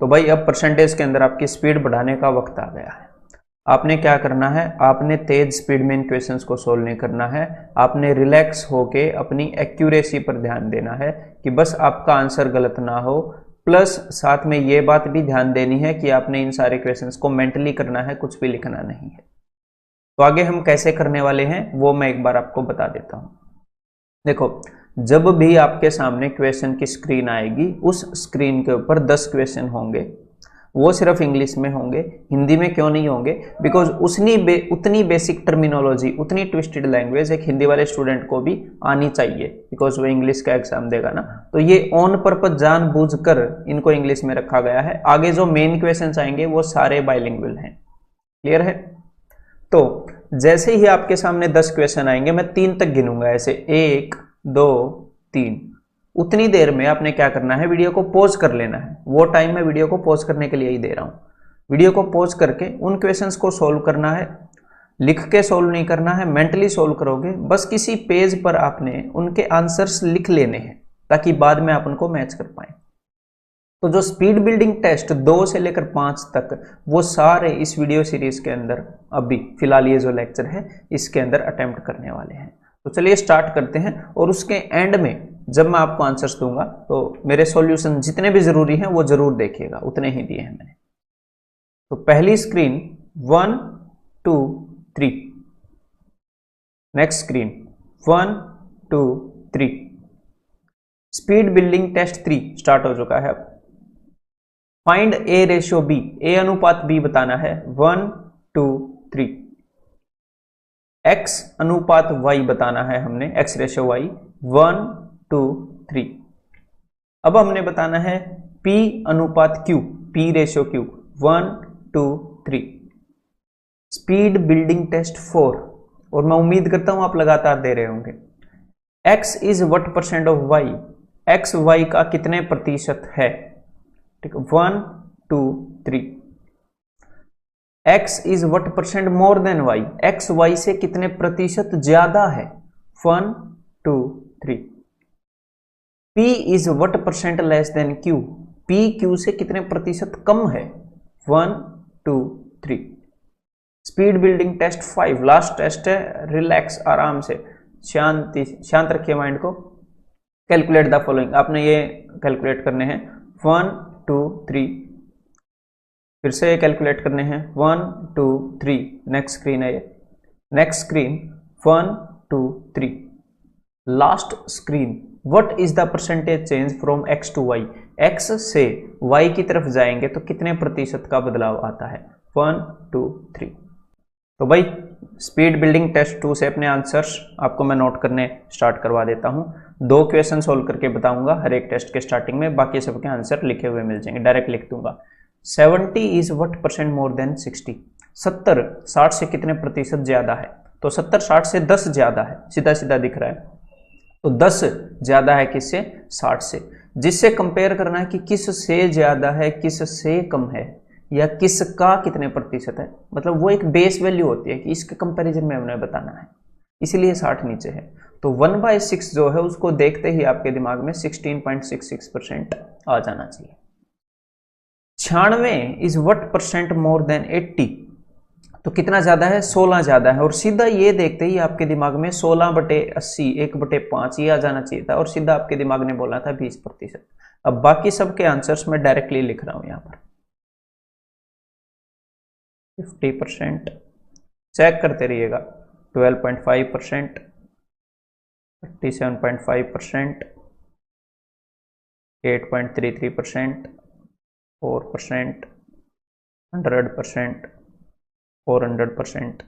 तो भाई अब परसेंटेज के अंदर आपकी स्पीड बढ़ाने का वक्त आ गया है। आपने क्या करना है, आपने तेज स्पीड में इन क्वेश्चंस को सोल्व नहीं करना है, आपने रिलैक्स होके अपनी एक्यूरेसी पर ध्यान देना है कि बस आपका आंसर गलत ना हो, प्लस साथ में ये बात भी ध्यान देनी है कि आपने इन सारे क्वेश्चंस को मेंटली करना है, कुछ भी लिखना नहीं है। तो आगे हम कैसे करने वाले हैं वो मैं एक बार आपको बता देता हूं। देखो, जब भी आपके सामने क्वेश्चन की स्क्रीन आएगी, उस स्क्रीन के ऊपर 10 क्वेश्चन होंगे, वो सिर्फ इंग्लिश में होंगे, हिंदी में क्यों नहीं होंगे, बिकॉज उतनी बेसिक टर्मिनोलॉजी, उतनी ट्विस्टेड लैंग्वेज एक हिंदी वाले स्टूडेंट को भी आनी चाहिए, बिकॉज वो इंग्लिश का एग्जाम देगा ना। तो ये ऑन पर्पज जानबूझकर इनको इंग्लिश में रखा गया है। आगे जो मेन क्वेश्चन आएंगे वो सारे बाइलिंगुअल हैं। क्लियर है? तो जैसे ही आपके सामने 10 क्वेश्चन आएंगे, मैं 3 तक गिनूंगा, ऐसे 1 2 3, उतनी देर में आपने क्या करना है, वीडियो को पॉज कर लेना है। वो टाइम मैं वीडियो को पॉज करने के लिए ही दे रहा हूं। वीडियो को पॉज करके उन क्वेश्चंस को सोल्व करना है, लिख के सोल्व नहीं करना है, मेंटली सोल्व करोगे। बस किसी पेज पर आपने उनके आंसर्स लिख लेने हैं ताकि बाद में आप उनको मैच कर पाए। तो जो स्पीड बिल्डिंग टेस्ट 2 से लेकर 5 तक, वो सारे इस वीडियो सीरीज के अंदर अभी फिलहाल ये जो लेक्चर है इसके अंदर अटेम्प्ट करने वाले हैं। तो चलिए स्टार्ट करते हैं, और उसके एंड में जब मैं आपको आंसर्स दूंगा तो मेरे सॉल्यूशन जितने भी जरूरी हैं वो जरूर देखिएगा, उतने ही दिए हैं मैंने। तो पहली screen 1 2 3, next screen 1 2 3, speed building test 3 start हो चुका है। अब find A ratio B, A अनुपात बी बताना है। 1 2 3, एक्स अनुपात वाई बताना है हमने, एक्स रेशियो वाई 1 2 3। अब हमने बताना है P अनुपात Q, P ratio Q 1 2 3। Speed building test 4, और मैं उम्मीद करता हूं आप लगातार दे रहे होंगे। X is what percent of Y, X Y का कितने प्रतिशत है, ठीक है। 1 2 3। X is what percent more than Y, X Y से कितने प्रतिशत ज्यादा है, 1 2 3। P is what percent less than Q, P Q से कितने प्रतिशत कम है, 1 2 3। Speed building test 5 last test है, रिलैक्स, आराम से, शांत रखिए माइंड को। कैलकुलेट द फॉलोइंग, आपने ये कैलकुलेट करने हैं 1 2 3, फिर से कैलकुलेट करने हैं 1 2 3। नेक्स्ट स्क्रीन है ये, next screen 1 2 3। Last screen, what is the percentage change from X to Y, X से वाई की तरफ जाएंगे तो कितने प्रतिशत का बदलाव आता है, 1 2 3। तो भाई स्पीड बिल्डिंग टेस्ट 2 से अपने आंसर्स आपको मैं नोट करने स्टार्ट करवा देता हूं। 2 क्वेश्चन सोल्व करके बताऊंगा हर एक टेस्ट के स्टार्टिंग में, बाकी सबके आंसर लिखे हुए मिल जाएंगे, डायरेक्ट लिख दूंगा। 70 is what percent more than 60, 70 60 से कितने प्रतिशत ज्यादा है, तो 70 60 से 10 ज्यादा है, सीधा सीधा दिख रहा है। तो 10 ज्यादा है किससे, 60 से। जिससे कंपेयर करना है कि किस से ज्यादा है, किस से कम है, या किसका कितने प्रतिशत है, मतलब वो एक बेस वैल्यू होती है कि इसके कंपैरिजन में हमने बताना है, इसीलिए 60 नीचे है। तो 1/6 जो है उसको देखते ही आपके दिमाग में 16.66% आ जाना चाहिए। 96 is what percent more than 80, तो कितना ज्यादा है, 16 ज्यादा है, और सीधा ये देखते ही आपके दिमाग में 16/80 1/5 ये आ जाना चाहिए था, और सीधा आपके दिमाग ने बोला था 20%। अब बाकी सबके आंसर्स मैं डायरेक्टली लिख रहा हूं यहां पर। 50%, चेक करते रहिएगा, 12.5%, 37.5%, 8.33%, 4%, 100%, 400%,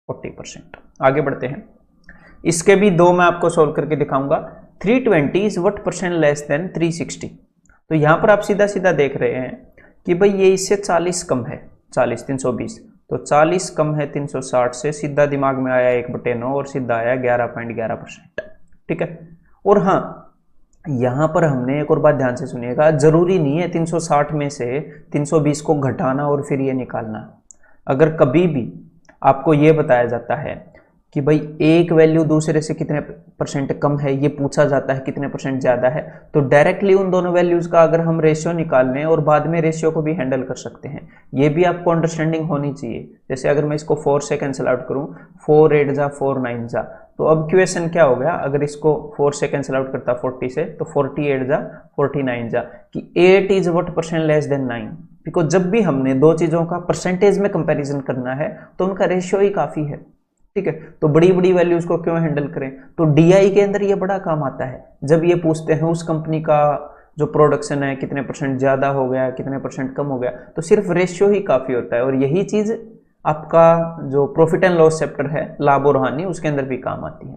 40%। आगे बढ़ते हैं, इसके भी 2 मैं आपको सोल्व करके दिखाऊंगा। 320 is what percent less than 360, तो यहां पर आप सीधा सीधा देख रहे हैं कि भाई ये इससे 40 कम है, 40 320, तो 40 कम है 360 से, सीधा दिमाग में आया 1/9 और सीधा आया 11.11%, ठीक है। और हाँ, यहां पर हमने एक और बात ध्यान से सुनिएगा, जरूरी नहीं है 360 में से 320 को घटाना और फिर ये निकालना। अगर कभी भी आपको ये बताया जाता है कि भाई एक वैल्यू दूसरे से कितने परसेंट कम है, ये पूछा जाता है कितने परसेंट ज़्यादा है, तो डायरेक्टली उन दोनों वैल्यूज़ का अगर हम रेशियो निकाल लें और बाद में रेशियो को भी हैंडल कर सकते हैं, ये भी आपको अंडरस्टैंडिंग होनी चाहिए। जैसे अगर मैं इसको 4 से कैंसिल आउट करूँ, 4 8 जा 4 9 जा, तो अब क्वेश्चन क्या हो गया, अगर इसको 4 से कैंसिल आउट करता 40 से, तो 48 जा 49 जा कि 8 is what percent less than 9। Because जब भी हमने दो चीज़ों का परसेंटेज में कंपैरिजन करना है तो उनका रेशियो ही काफ़ी है, ठीक है। तो बड़ी बड़ी वैल्यूज को क्यों हैंडल करें, तो डीआई के अंदर ये बड़ा काम आता है। जब ये पूछते हैं उस कंपनी का जो प्रोडक्शन है कितने परसेंट ज़्यादा हो गया, कितने परसेंट कम हो गया, तो सिर्फ रेशियो ही काफ़ी होता है। और यही चीज़ आपका जो प्रॉफिट एंड लॉस चैप्टर है, लाभ और हानि, उसके अंदर भी काम आती है।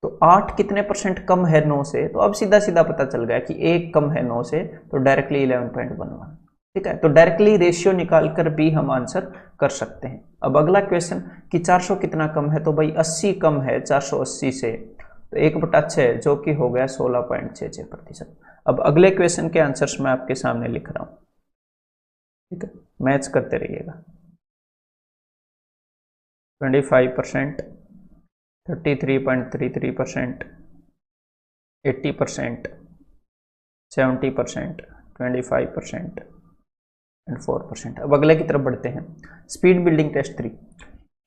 तो 8 कितने परसेंट कम है 9 से, तो अब सीधा सीधा पता चल गया कि 1 कम है 9 से, तो डायरेक्टली 11.11, ठीक है। तो डायरेक्टली रेशियो निकाल कर भी हम आंसर कर सकते हैं। अब अगला क्वेश्चन कि 400 कितना कम है, तो भाई 80 कम है 480 से, तो 1/6 जो कि हो गया 16.66%। अब अगले क्वेश्चन के आंसर्स मैं आपके सामने लिख रहा हूं, ठीक है, मैच करते रहिएगा। 25%, 33.33%, 80%, 70%, 25% एंड 4%। अब अगले की तरफ बढ़ते हैं। Speed building test 3,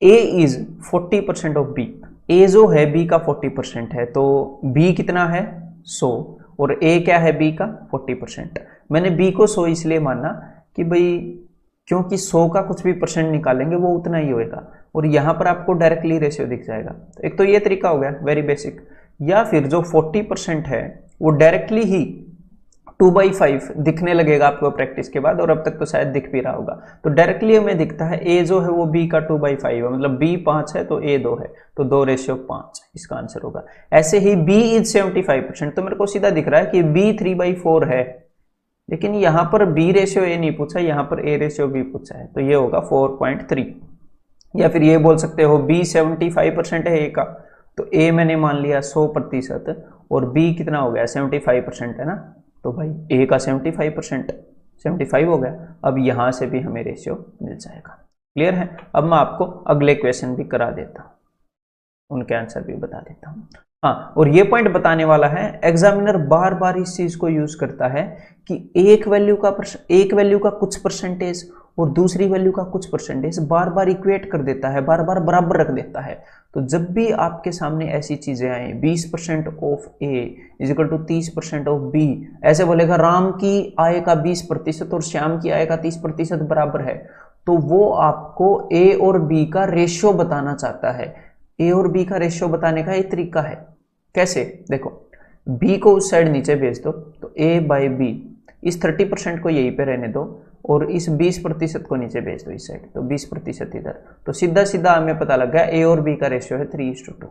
A is 40% of B. A जो है बी का 40% है, तो बी कितना है 100 और ए क्या है बी का 40%। मैंने बी को 100 इसलिए माना कि भाई क्योंकि 100 का कुछ भी परसेंट निकालेंगे वो उतना ही होएगा, और यहाँ पर आपको डायरेक्टली रेशियो दिख जाएगा। तो एक तो ये तरीका हो गया वेरी बेसिक, या फिर जो 40% है वो डायरेक्टली ही 2/5 दिखने लगेगा आपको प्रैक्टिस के बाद, और अब तक तो शायद दिख भी रहा होगा। तो डायरेक्टली हमें दिखता है ए जो है वो बी का 2/5 है, मतलब बी 5 है तो ए 2 है, तो 2:5 इसका आंसर होगा। ऐसे ही बी इज 75%, तो मेरे को सीधा दिख रहा है कि बी 3/4 है, लेकिन यहाँ पर बी रेशियो ए नहीं पूछा, यहाँ पर ए रेशियो बी पूछा है, तो ये होगा 4.3। या फिर ये बोल सकते हो बी 75% है ए का, तो ए मैंने मान लिया 100% और बी कितना हो गया 75% है ना, तो भाई ए का 75% 75 हो गया। अब यहां से भी हमें रेशियो मिल जाएगा। क्लियर है। अब मैं आपको अगले क्वेश्चन भी करा देता हूं, उनके आंसर भी बता देता हूं। हाँ, और ये पॉइंट बताने वाला है, एग्जामिनर बार बार इस चीज को यूज करता है कि एक वैल्यू का कुछ परसेंटेज और दूसरी वैल्यू का कुछ परसेंटेज बार बार इक्वेट कर देता है, बार बार बराबर रख देता है। तो जब भी आपके सामने ऐसी चीजें आए 20% of A is equal to 30% of B, ऐसे बोलेगा राम की आय का 20% और श्याम की आय का 30% बराबर है, तो वो आपको ए और बी का रेशियो बताना चाहता है। ए और बी का रेशियो बताने का एक तरीका है, कैसे देखो, b को उस साइड नीचे भेज दो, तो a/b, इस 30% को यहीं पे रहने दो और इस 20% को नीचे भेज दो इस साइड, तो 20% इधर, तो सीधा सीधा हमें पता लग गया a और b का रेशियो है 3:2,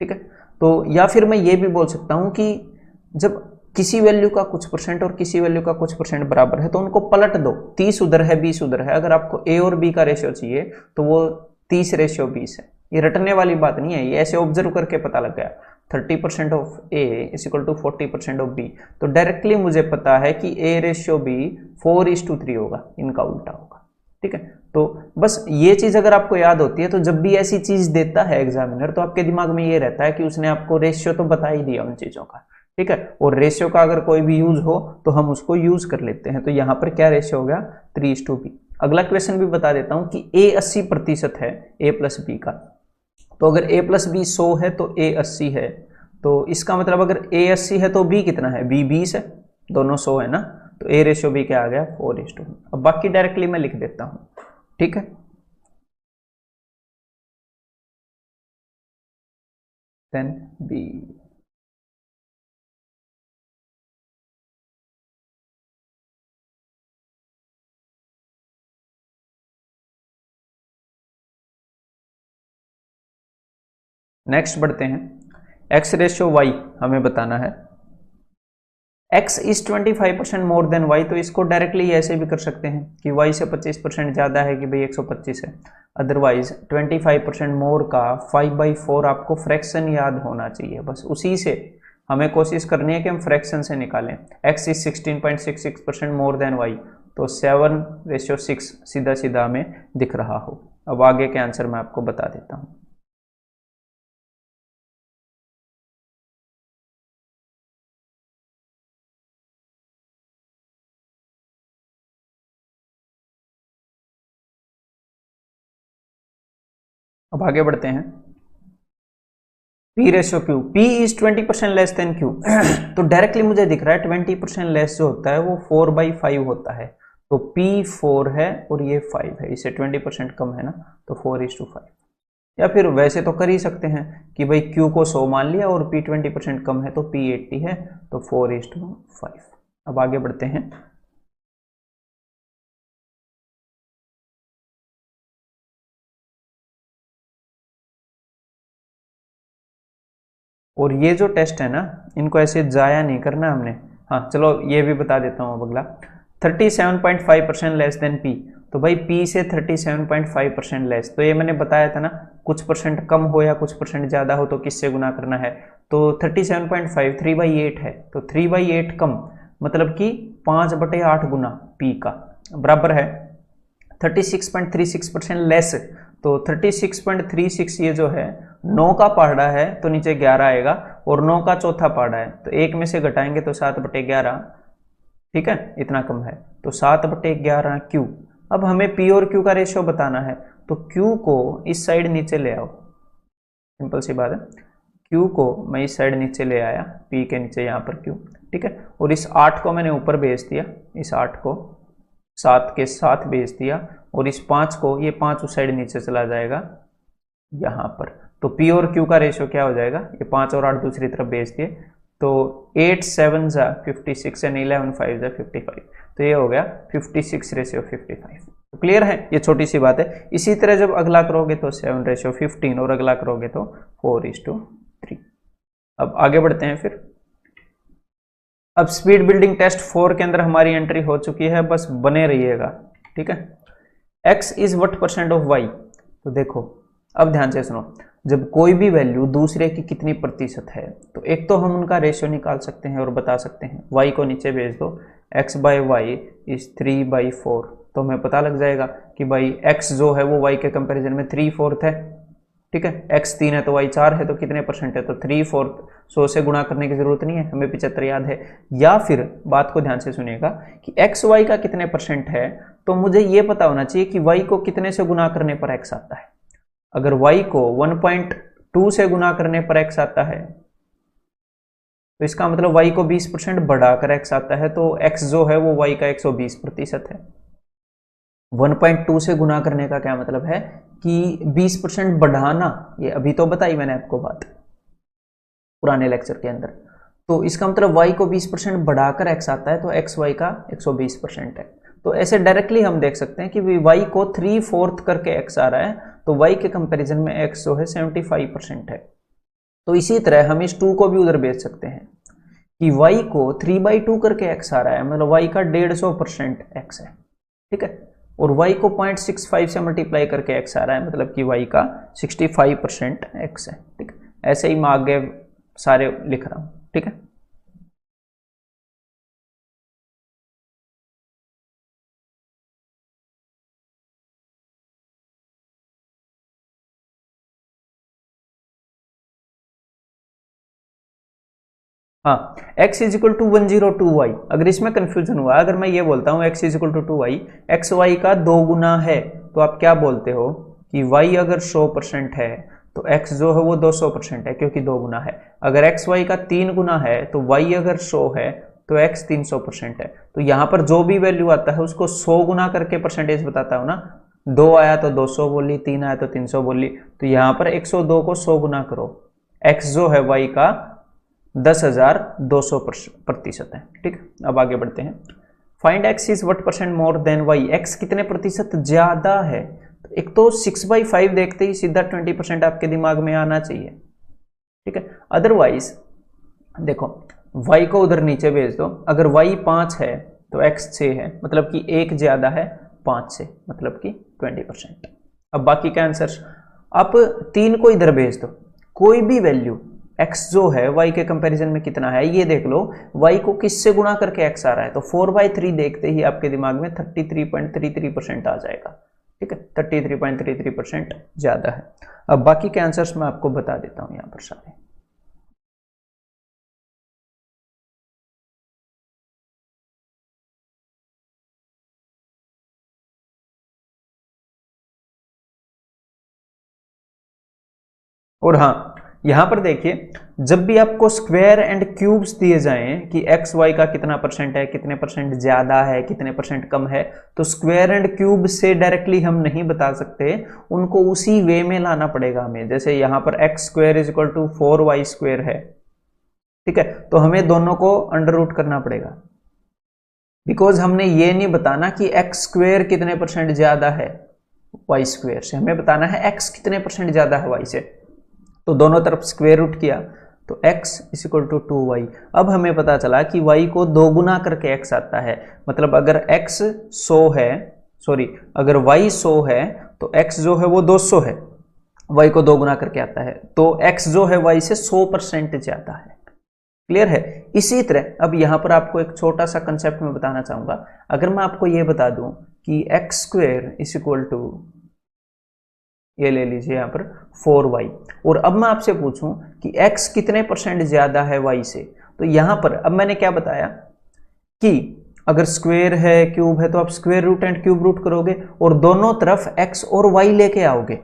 ठीक है। तो या फिर मैं ये भी बोल सकता हूं कि जब किसी वैल्यू का कुछ परसेंट और किसी वैल्यू का कुछ परसेंट बराबर है तो उनको पलट दो, 30 उधर है 20 उधर है। अगर आपको a और b का रेशियो चाहिए तो वो 30:20 है, ये रटने वाली बात नहीं है, ये ऐसे ऑब्जर्व करके पता लग गया। 30% of A is equal to 40% of B, तो डायरेक्टली मुझे पता है कि ए रेशियो बी 4:3 होगा, इनका उल्टा होगा, ठीक है। तो बस ये चीज अगर आपको याद होती है, तो जब भी ऐसी चीज देता है एग्जामिनर, तो आपके दिमाग में ये रहता है कि उसने आपको रेशियो तो बता ही दिया उन चीजों का, ठीक है। और रेशियो का अगर कोई भी यूज हो तो हम उसको यूज कर लेते हैं। तो यहाँ पर क्या रेशियो हो गया 3:b। अगला क्वेश्चन भी बता देता हूं कि a 80% है a प्लस बी का, तो अगर a प्लस बी 100 है तो a 80 है, तो इसका मतलब अगर a 80 है तो b कितना है, b 20 है, दोनों 100 है ना, तो a रेशियो b क्या आ गया 4:1। अब बाकी डायरेक्टली मैं लिख देता हूं, ठीक है। देन b, नेक्स्ट बढ़ते हैं। x रेशियो y हमें बताना है, x is 25% more than y, तो इसको डायरेक्टली ऐसे भी कर सकते हैं कि y से 25% ज़्यादा है कि भाई 125 है। अदरवाइज 25% मोर का 5/4 आपको फ्रैक्शन याद होना चाहिए, बस उसी से हमें कोशिश करनी है कि हम फ्रैक्शन से निकालें। x is 16.66% more than y, तो 7:6 सीधा सीधा हमें दिख रहा हो। अब आगे के आंसर मैं आपको बता देता हूँ। अब आगे बढ़ते हैं। P ratio Q, P is 20% less than Q। तो डायरेक्टली मुझे दिख रहा है 20% लेस जो होता है वो 4/5 होता है, तो P 4 है और ये 5 है, इससे 20% कम है ना, तो 4:5। या फिर वैसे तो कर ही सकते हैं कि भाई Q को 100 मान लिया और P 20% कम है तो P 80 है, तो 4:5। अब आगे बढ़ते हैं। और ये जो टेस्ट है ना, इनको ऐसे जाया नहीं करना हमने। हाँ चलो ये भी बता देता हूँ अब अगला। 37.5% लेस देन पी, तो भाई पी से 37.5% लेस, तो ये मैंने बताया था ना, कुछ परसेंट कम हो या कुछ परसेंट ज़्यादा हो तो किससे गुना करना है। तो 37.5 3/8 है, तो 3/8 कम, मतलब कि 5/8 गुना पी का, बराबर है 36.36% लेस। तो 36.36 ये जो है 9 का पहाड़ा है तो नीचे 11 आएगा, और 9 का चौथा पहाड़ा है तो एक में से घटाएंगे तो 7/11, ठीक है, इतना कम है, तो 7/11 क्यू। अब हमें पी और क्यू का रेशियो बताना है, तो क्यू को इस साइड नीचे ले आओ, सिंपल सी बात है। क्यू को मैं इस साइड नीचे ले आया, पी के नीचे यहाँ पर क्यू, ठीक है, और इस 8 को मैंने ऊपर भेज दिया, इस 8 को 7 के साथ भेज दिया, और इस 5 को, ये 5 उस साइड नीचे चला जाएगा यहाँ पर, तो पी और क्यू का रेशियो क्या हो जाएगा, ये 5 और 8 दूसरी तरफ भेज दिए, तो 8 7 जा 56 एंड 11 5 जा 55, तो ये हो गया 56:55। तो क्लियर है, ये छोटी सी बात है। इसी तरह जब अगला करोगे तो 7:15, और अगला करोगे तो 4:3। अब आगे बढ़ते हैं फिर। अब स्पीड बिल्डिंग टेस्ट 4 के अंदर हमारी एंट्री हो चुकी है, बस बने रहिएगा, ठीक है। x is what percent of y, तो देखो अब ध्यान से सुनो, जब कोई भी वैल्यू दूसरे की कितनी प्रतिशत है, तो एक तो हम उनका रेशियो निकाल सकते हैं और बता सकते हैं, y को नीचे भेज दो, x/y इज 3/4, तो हमें पता लग जाएगा कि भाई x जो है वो y के कंपैरिजन में 3/4 है, ठीक है, x 3 है तो y 4 है, तो कितने परसेंट है, तो 3/4, 100 से गुणा करने की जरूरत नहीं है, हमें 75 याद है। या फिर बात को ध्यान से सुनिएगा कि x y का कितने परसेंट है, तो मुझे ये पता होना चाहिए कि y को कितने से गुना करने पर x आता है। अगर y को 1.2 से गुना करने पर x आता है, तो इसका मतलब y को 20% बढ़ाकर x आता है, तो x जो है वो y का 120% है। 1.2 से गुना करने का क्या मतलब है कि 20% बढ़ाना, ये अभी तो बताई मैंने आपको बात पुराने लेक्चर के अंदर, तो इसका मतलब y को 20% बढ़ाकर x आता है, तो x y का 120% है। तो ऐसे डायरेक्टली हम देख सकते हैं कि y को 3/4 करके x आ रहा है, तो y के कंपैरिजन में x जो है 75% है। तो इसी तरह हम इस 2 को भी उधर भेज सकते हैं कि y को 3/2 करके x आ रहा है, मतलब y का 150% x है, ठीक है, और y को 0.65 से मल्टीप्लाई करके x आ रहा है, मतलब कि y का 65% x है, ठीक है। ऐसे ही मैं आगे सारे लिख रहा हूं, ठीक है। हाँ, x is equal to 102y, अगर इसमें कंफ्यूजन हुआ, अगर मैं ये बोलता हूँ x is equal to 2y, X Y का 2 गुना है, तो आप क्या बोलते हो कि y अगर 100% है तो x जो है वो 200% है, क्योंकि 2 गुना है। अगर एक्स वाई का 3 गुना है तो y अगर 100 है तो x 300% है। तो यहाँ पर जो भी वैल्यू आता है उसको 100 गुना करके परसेंटेज बताता हूँ ना, 2 आया तो 200 बोली, 3 आया तो 300 बोली, तो यहाँ पर 102 को 100 गुना करो, x जो है y का 10,200% है, ठीक। अब आगे बढ़ते हैं। Find x is what percent more than y, x कितने प्रतिशत ज्यादा है, तो एक तो 6/5 देखते ही सीधा 20% आपके दिमाग में आना चाहिए, ठीक है। अदरवाइज देखो, y को उधर नीचे भेज दो, अगर y 5 है तो x 6 है, मतलब कि एक ज्यादा है 5 से, मतलब कि 20%। अब बाकी का आंसर, आप 3 को इधर भेज दो, कोई भी वैल्यू x जो है y के कंपैरिजन में कितना है ये देख लो, y को किससे गुणा करके x आ रहा है, तो 4/3 देखते ही आपके दिमाग में 33.33% आ जाएगा, ठीक है, 33.33% ज्यादा है। अब बाकी के आंसर्स मैं आपको बता देता हूं यहां पर सारे। और हाँ, यहां पर देखिए, जब भी आपको स्क्वायर एंड क्यूब्स दिए जाएं कि एक्स वाई का कितना परसेंट है, कितने परसेंट ज्यादा है, कितने परसेंट कम है, तो स्क्वायर एंड क्यूब से डायरेक्टली हम नहीं बता सकते, उनको उसी वे में लाना पड़ेगा हमें। जैसे यहां पर X square is equal to 4y square है, ठीक है, तो हमें दोनों को अंडर रूट करना पड़ेगा, बिकॉज हमने ये नहीं बताना कि एक्स स्क्वायर कितने परसेंट ज्यादा है वाई स्क्वायर से, हमें बताना है एक्स कितने परसेंट ज्यादा है वाई से। तो दोनों तरफ स्क्वायर रूट किया तो x is equal to 2y। अब हमें पता चला कि y को दो गुना करके x आता है, मतलब अगर x 100 है, सॉरी अगर y 100 है तो x जो है वो 200 है, y को दो गुना करके आता है, तो x जो है y से 100% ज्यादा है। क्लियर है? इसी तरह अब यहां पर आपको एक छोटा सा कंसेप्ट में बताना चाहूंगा। अगर मैं आपको ये बता दूं कि X square is equal to, ये ले लीजिए यहां पर 4y, और अब मैं आपसे पूछूं कि x कितने परसेंट ज्यादा है y से, तो यहां पर अब मैंने क्या बताया कि अगर स्क्वेयर है क्यूब है तो आप square root and cube root करोगे और दोनों तरफ x और y लेके आओगे,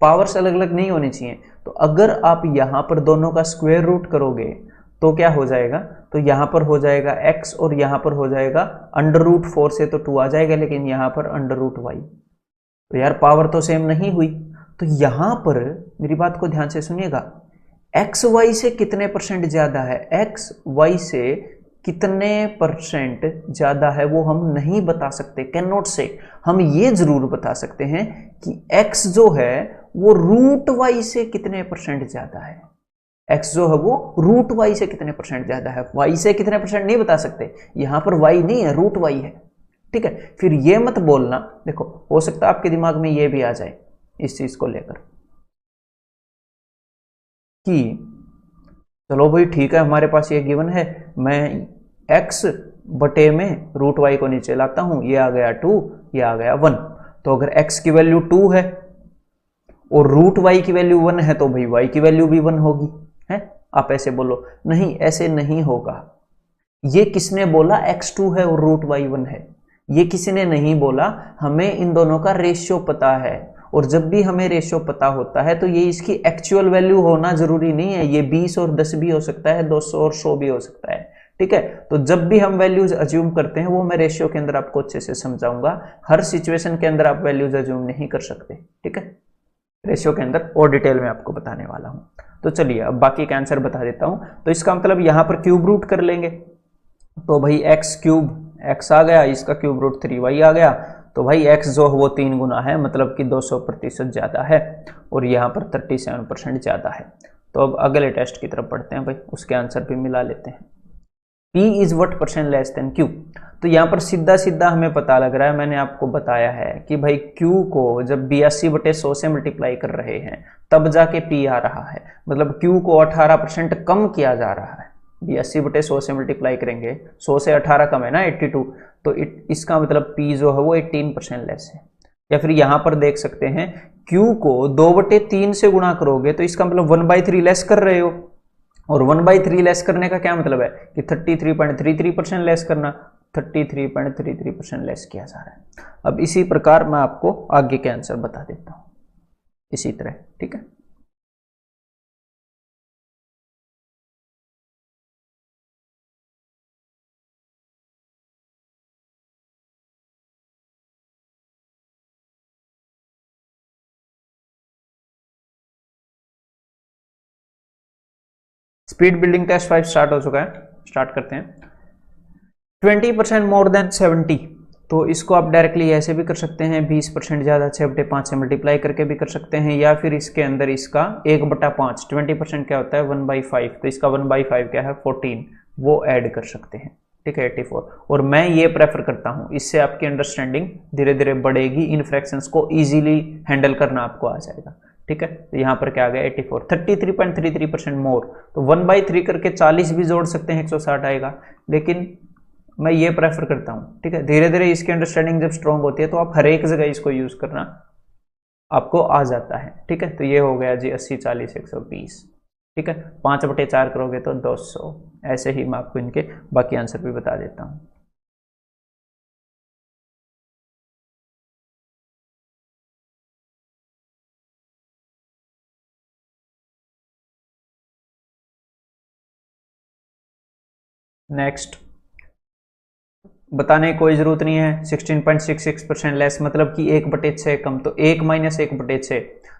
पावर्स अलग अलग नहीं होनी चाहिए। तो अगर आप यहां पर दोनों का स्क्वेयर रूट करोगे तो क्या हो जाएगा, तो यहां पर हो जाएगा x और यहां पर हो जाएगा अंडर रूट 4 से तो 2 आ जाएगा, लेकिन यहां पर अंडर रूट y, तो यार पावर तो सेम नहीं हुई। तो यहां पर मेरी बात को ध्यान से सुनिएगा, एक्स वाई से कितने परसेंट ज्यादा है, एक्स वाई से कितने परसेंट ज्यादा है वो हम नहीं बता सकते, कैन नॉट से। हम ये जरूर बता सकते हैं कि एक्स जो है वो रूट वाई से कितने परसेंट ज्यादा है, एक्स जो है वो रूट वाई से कितने परसेंट ज्यादा है, वाई से कितने परसेंट नहीं बता सकते, यहां पर वाई नहीं है, रूट वाई है। ठीक है, फिर ये मत बोलना, देखो हो सकता है आपके दिमाग में ये भी आ जाए इस चीज को लेकर कि चलो भाई ठीक है, हमारे पास ये गिवन है, मैं x बटे में रूट वाई को नीचे लाता हूं, ये आ गया 2, ये आ गया 1। तो अगर x की वैल्यू 2 है और रूट वाई की वैल्यू 1 है तो भाई y की वैल्यू भी 1 होगी, है? आप ऐसे बोलो, नहीं ऐसे नहीं होगा। ये किसने बोला x2 है और रूट वाई 1 है? ये किसी ने नहीं बोला, हमें इन दोनों का रेशियो पता है, और जब भी हमें रेशियो पता होता है तो ये इसकी एक्चुअल वैल्यू होना जरूरी नहीं है, ये 20 और 10 भी हो सकता है, 200 और 100 भी हो सकता है। ठीक है, तो जब भी हम वैल्यूज अज्यूम करते हैं वो मैं रेशियो के अंदर आपको अच्छे से समझाऊंगा, हर सिचुएशन के अंदर आप वैल्यूज अज्यूम नहीं कर सकते। ठीक है, रेशियो के अंदर और डिटेल में आपको बताने वाला हूं। तो चलिए अब बाकी का आंसर बता देता हूं। तो इसका मतलब यहां पर क्यूब रूट कर लेंगे, तो भाई एक्स क्यूब एक्स आ गया, इसका क्यूब रूट 3y आ गया, तो भाई x जो वो 3 गुना है, मतलब कि 200% ज़्यादा है, और यहाँ पर 37% ज़्यादा है। तो अब अगले टेस्ट की तरफ बढ़ते हैं भाई, उसके आंसर भी मिला लेते हैं। p is what percent less than q। तो यहाँ पर सीधा सीधा हमें पता लग रहा है, मैंने आपको बताया है कि भाई q को जब 82/100 से मल्टीप्लाई कर रहे हैं तब जाके p आ रहा है, मतलब q को 18% कम किया जा रहा है। 82/100 से मल्टीप्लाई करेंगे, 100 से 18 कम है ना 82, तो इसका मतलब p जो है वो 18% लेस है। या फिर यहां पर देख सकते हैं q को 2/3 से गुणा करोगे तो इसका मतलब 1/3 लेस कर रहे हो, और 1/3 लेस करने का क्या मतलब है कि 33.33% लेस करना, 33.33% लेस किया जा रहा है। अब इसी प्रकार मैं आपको आगे के आंसर बता देता हूं इसी तरह। ठीक है, स्पीड बिल्डिंग टेस्ट 5 स्टार्ट हो चुका है, स्टार्ट करते हैं। 20% मोर देन 70, तो इसको आप डायरेक्टली ऐसे भी कर सकते हैं, 20% ज़्यादा 6/5 से मल्टीप्लाई करके भी कर सकते हैं, या फिर इसके अंदर इसका 1/5, 20% क्या होता है 1/5, तो इसका 1/5 क्या है 14, वो ऐड कर सकते हैं। ठीक है 84, और मैं ये प्रेफर करता हूँ, इससे आपकी अंडरस्टैंडिंग धीरे धीरे बढ़ेगी, इन फ्रैक्शंस को ईजिली हैंडल करना आपको आ जाएगा। ठीक है, तो यहाँ पर क्या आ गया 84, 33.33% मोर, तो 1/3 करके 40 भी जोड़ सकते हैं, 160 आएगा, लेकिन मैं ये प्रेफर करता हूँ। ठीक है, धीरे धीरे इसकी अंडरस्टैंडिंग जब स्ट्रांग होती है तो आप हर एक जगह इसको यूज करना आपको आ जाता है। ठीक है, तो ये हो गया जी 80 40 120। ठीक है, 5/4 करोगे तो 200, ऐसे ही मैं आपको इनके बाकी आंसर भी बता देता हूँ। नेक्स्ट, बताने की कोई जरूरत नहीं है। 16.66% लेस मतलब कि 1/6 कम, तो 1 माइनस 1/6,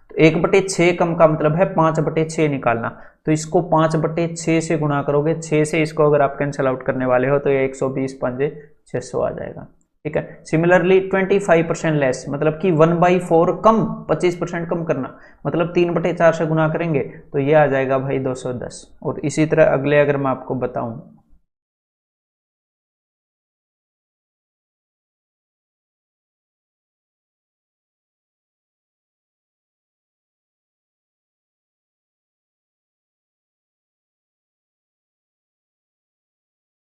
तो 1/6 कम का मतलब है 5/6 निकालना। तो इसको 5/6 से गुणा करोगे, 6 से इसको अगर आप कैंसिल आउट करने वाले हो तो ये 120 5 600 आ जाएगा। ठीक है। सिमिलरली 25% लेस मतलब कि 1/4 कम, 25% कम करना मतलब 3/4 से गुणा करेंगे तो ये आ जाएगा भाई 210। और इसी तरह अगले अगर मैं आपको बताऊं,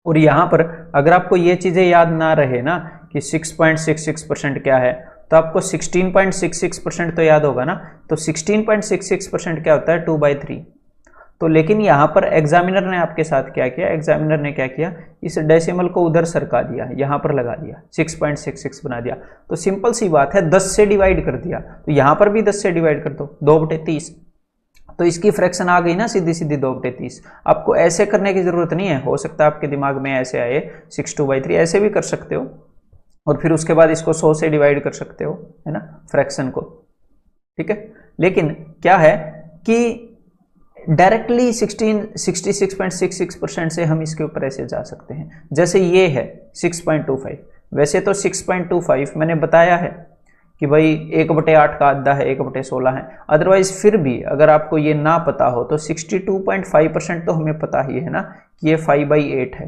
और यहां पर अगर आपको ये चीजें याद ना रहे ना कि 6.66% क्या है, तो आपको 16.66% तो याद होगा ना। तो 16.66% क्या होता है, 2/3। तो लेकिन यहां पर एग्जामिनर ने आपके साथ क्या किया, एग्जामिनर ने क्या किया, इस डेसिमल को उधर सरका दिया, यहां पर लगा दिया, 6.66 बना दिया। तो सिंपल सी बात है, 10 से डिवाइड कर दिया, तो यहां पर भी 10 से डिवाइड कर दो, 2/30। तो इसकी फ्रैक्शन आ गई ना सीधी सीधी 2/30। आपको ऐसे करने की जरूरत नहीं है, हो सकता है आपके दिमाग में ऐसे आए 6/2/3, ऐसे भी कर सकते हो और फिर उसके बाद इसको 100 से डिवाइड कर सकते हो, है ना, फ्रैक्शन को। ठीक है। लेकिन क्या है कि डायरेक्टली 66.66% से हम इसके ऊपर ऐसे जा सकते हैं। जैसे ये है 6.25, वैसे तो 6.25 मैंने बताया है कि भाई 1/8 का आधा है, 1/16 है। अदरवाइज फिर भी अगर आपको ये ना पता हो तो 62.5% तो हमें पता ही है ना कि ये 5/8 है।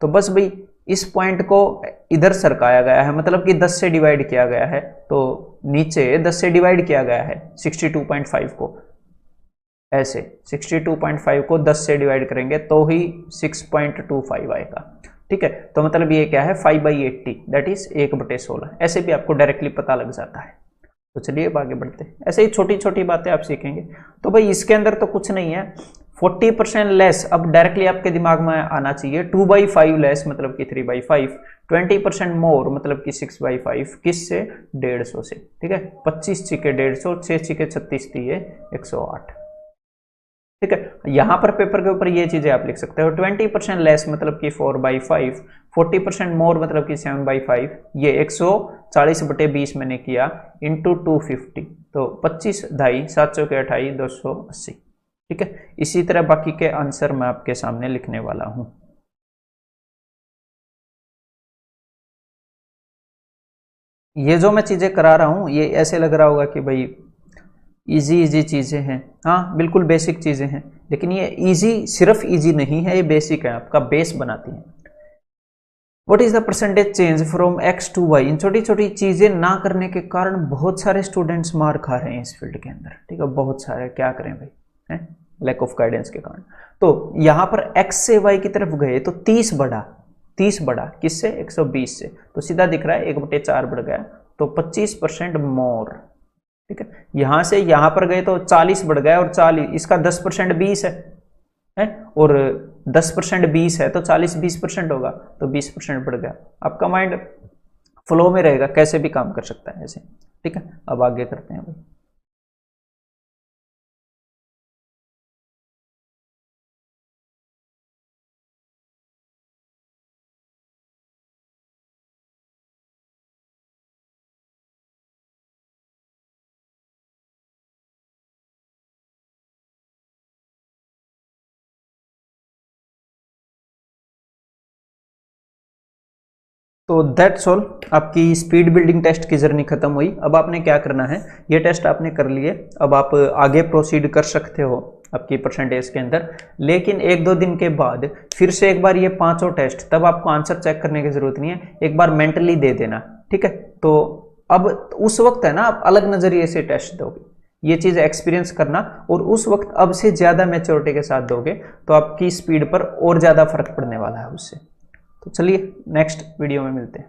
तो बस भाई इस पॉइंट को इधर सरकाया गया है, मतलब कि 10 से डिवाइड किया गया है, तो नीचे 10 से डिवाइड किया गया है 62.5 को, ऐसे 62.5 को 10 से डिवाइड करेंगे तो ही 6.25 आएगा। ठीक है। तो मतलब ये क्या है, 5/80 दैट इज 1/16। ऐसे भी आपको डायरेक्टली पता लग जाता है। तो चलिए अब आगे बढ़ते हैं, ऐसे ही छोटी छोटी बातें आप सीखेंगे। तो भाई इसके अंदर तो कुछ नहीं है, 40% लेस अब डायरेक्टली आपके दिमाग में आना चाहिए, 2/5 लेस मतलब कि 3/5, 20% मोर मतलब कि 6/5, किस से, 150 से। ठीक है। 25 छिके 150, 6 छिके 36 दिए 108। ठीक है। यहां पर पेपर के ऊपर ये चीजें आप लिख सकते हो, 20% लेस मतलब कि 4/5, 40% मोर मतलब कि 7/5, ये 140/20 मैंने किया इंटू 250, तो 25 ढाई 700 के 28 280। ठीक है। इसी तरह बाकी के आंसर मैं आपके सामने लिखने वाला हूं। ये जो मैं चीजें करा रहा हूं ये ऐसे लग रहा होगा कि भाई इजी इजी चीज़ें हैं, हाँ बिल्कुल बेसिक चीज़ें हैं, लेकिन ये इजी सिर्फ इजी नहीं है, ये बेसिक है, आपका बेस बनाती हैं। What is the percentage change from X to Y, इन छोटी छोटी चीज़ें ना करने के कारण बहुत सारे स्टूडेंट्स मार खा रहे हैं इस फील्ड के अंदर। ठीक है। बहुत सारे, क्या करें भाई, है लैक ऑफ गाइडेंस के कारण। तो यहां पर एक्स से वाई की तरफ गए तो 30 बढ़ा, 30 बढ़ा किससे, 120 से, तो सीधा दिख रहा है 1/4 बढ़ गया, तो 25% मोर। ठीक है। यहां से यहां पर गए तो 40 बढ़ गया, और 40 इसका 10% 20 है और 10% 20 है तो 40 20% होगा, तो 20% बढ़ गया। आपका माइंड फ्लो में रहेगा, कैसे भी काम कर सकता है ऐसे। ठीक है। अब आगे करते हैं भाई। तो दैट्स ऑल, आपकी स्पीड बिल्डिंग टेस्ट की जर्नी खत्म हुई। अब आपने क्या करना है, ये टेस्ट आपने कर लिए, अब आप आगे प्रोसीड कर सकते हो आपकी परसेंटेज के अंदर। लेकिन 1-2 दिन के बाद फिर से एक बार ये 5 टेस्ट, तब आपको आंसर चेक करने की जरूरत नहीं है, एक बार मेंटली दे देना। ठीक है। तो अब उस वक्त है ना आप अलग नजरिए से टेस्ट दोगे, ये चीज एक्सपीरियंस करना, और उस वक्त अब से ज्यादा मैच्योरिटी के साथ दोगे तो आपकी स्पीड पर और ज्यादा फर्क पड़ने वाला है उससे। तो चलिए नेक्स्ट वीडियो में मिलते हैं।